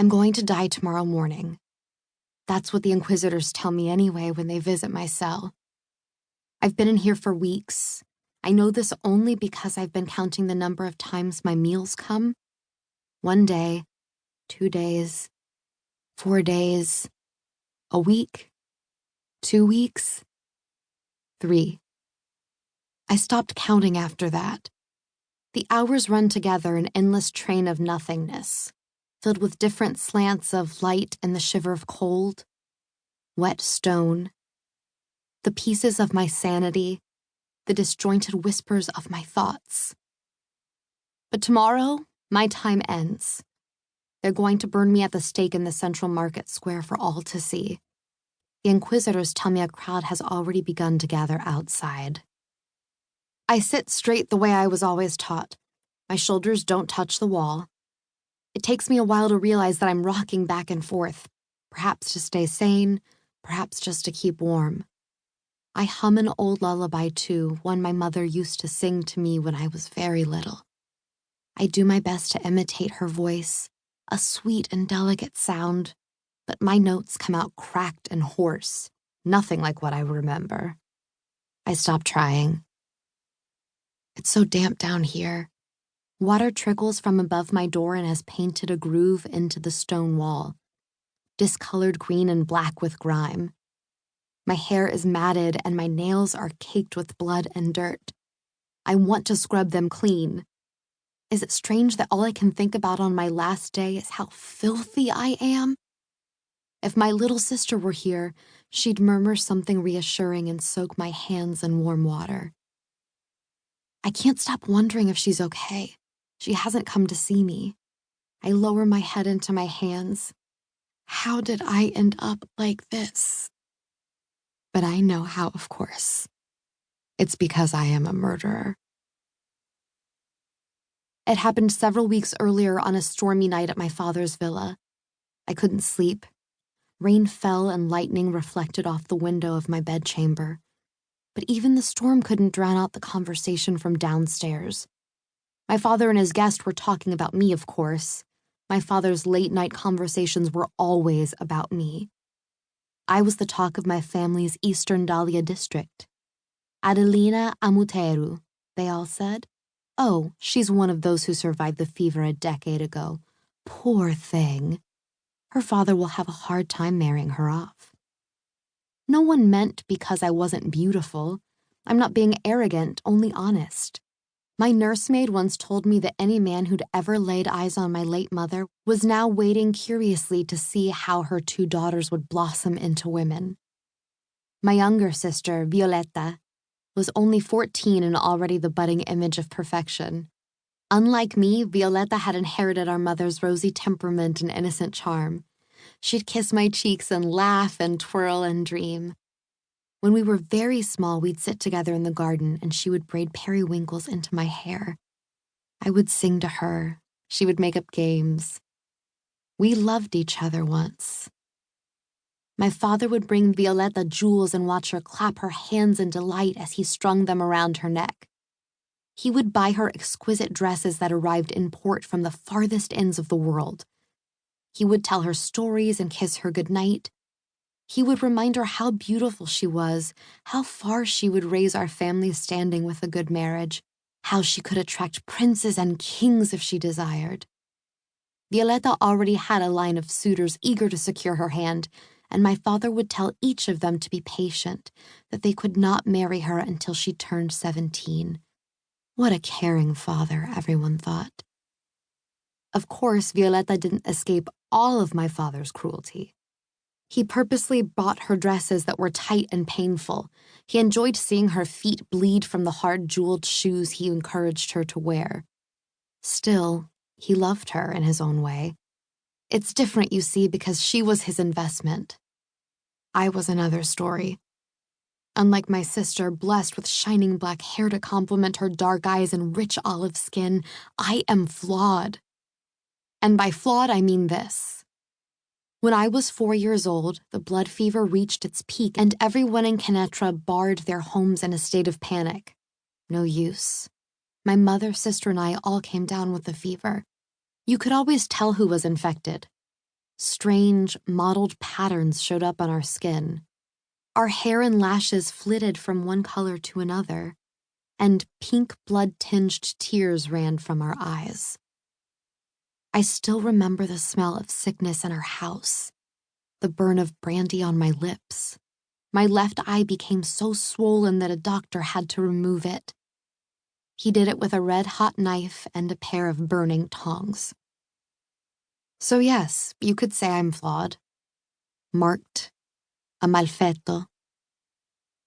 I'm going to die tomorrow morning. That's what the Inquisitors tell me anyway when they visit my cell. I've been in here for weeks. I know this only because I've been counting the number of times my meals come. 1 day, 2 days, 4 days, a week, 2 weeks, 3. I stopped counting after that. The hours run together, an endless train of nothingness, filled with different slants of light and the shiver of cold, wet stone, the pieces of my sanity, the disjointed whispers of my thoughts. But tomorrow, my time ends. They're going to burn me at the stake in the central market square for all to see. The Inquisitors tell me a crowd has already begun to gather outside. I sit straight the way I was always taught. My shoulders don't touch the wall. It takes me a while to realize that I'm rocking back and forth, perhaps to stay sane, perhaps just to keep warm. I hum an old lullaby too, one my mother used to sing to me when I was very little. I do my best to imitate her voice, a sweet and delicate sound, but my notes come out cracked and hoarse, nothing like what I remember. I stop trying. It's so damp down here. Water trickles from above my door and has painted a groove into the stone wall, discolored green and black with grime. My hair is matted and my nails are caked with blood and dirt. I want to scrub them clean. Is it strange that all I can think about on my last day is how filthy I am? If my little sister were here, she'd murmur something reassuring and soak my hands in warm water. I can't stop wondering if she's okay. She hasn't come to see me. I lower my head into my hands. How did I end up like this? But I know how, of course. It's because I am a murderer. It happened several weeks earlier on a stormy night at my father's villa. I couldn't sleep. Rain fell and lightning reflected off the window of my bedchamber. But even the storm couldn't drown out the conversation from downstairs. My father and his guest were talking about me, of course. My father's late-night conversations were always about me. I was the talk of my family's Eastern Dahlia district. Adelina Amouteru, they all said. Oh, she's one of those who survived the fever a decade ago. Poor thing. Her father will have a hard time marrying her off. No one meant because I wasn't beautiful. I'm not being arrogant, only honest. My nursemaid once told me that any man who'd ever laid eyes on my late mother was now waiting curiously to see how her 2 daughters would blossom into women. My younger sister, Violetta, was only 14 and already the budding image of perfection. Unlike me, Violetta had inherited our mother's rosy temperament and innocent charm. She'd kiss my cheeks and laugh and twirl and dream. When we were very small, we'd sit together in the garden and she would braid periwinkles into my hair. I would sing to her. She would make up games. We loved each other once. My father would bring Violetta jewels and watch her clap her hands in delight as he strung them around her neck. He would buy her exquisite dresses that arrived in port from the farthest ends of the world. He would tell her stories and kiss her goodnight. He would remind her how beautiful she was, how far she would raise our family standing with a good marriage, how she could attract princes and kings if she desired. Violetta already had a line of suitors eager to secure her hand, and my father would tell each of them to be patient, that they could not marry her until she turned 17. What a caring father, everyone thought. Of course, Violetta didn't escape all of my father's cruelty. He purposely bought her dresses that were tight and painful. He enjoyed seeing her feet bleed from the hard jeweled shoes he encouraged her to wear. Still, he loved her in his own way. It's different, you see, because she was his investment. I was another story. Unlike my sister, blessed with shining black hair to complement her dark eyes and rich olive skin, I am flawed. And by flawed, I mean this. When I was 4 years old, the blood fever reached its peak and everyone in Quneitra barred their homes in a state of panic. No use. My mother, sister, and I all came down with the fever. You could always tell who was infected. Strange, mottled patterns showed up on our skin. Our hair and lashes flitted from one color to another, and pink blood-tinged tears ran from our eyes. I still remember the smell of sickness in our house, the burn of brandy on my lips. My left eye became so swollen that a doctor had to remove it. He did it with a red-hot knife and a pair of burning tongs. So yes, you could say I'm flawed. Marked. A malfetto.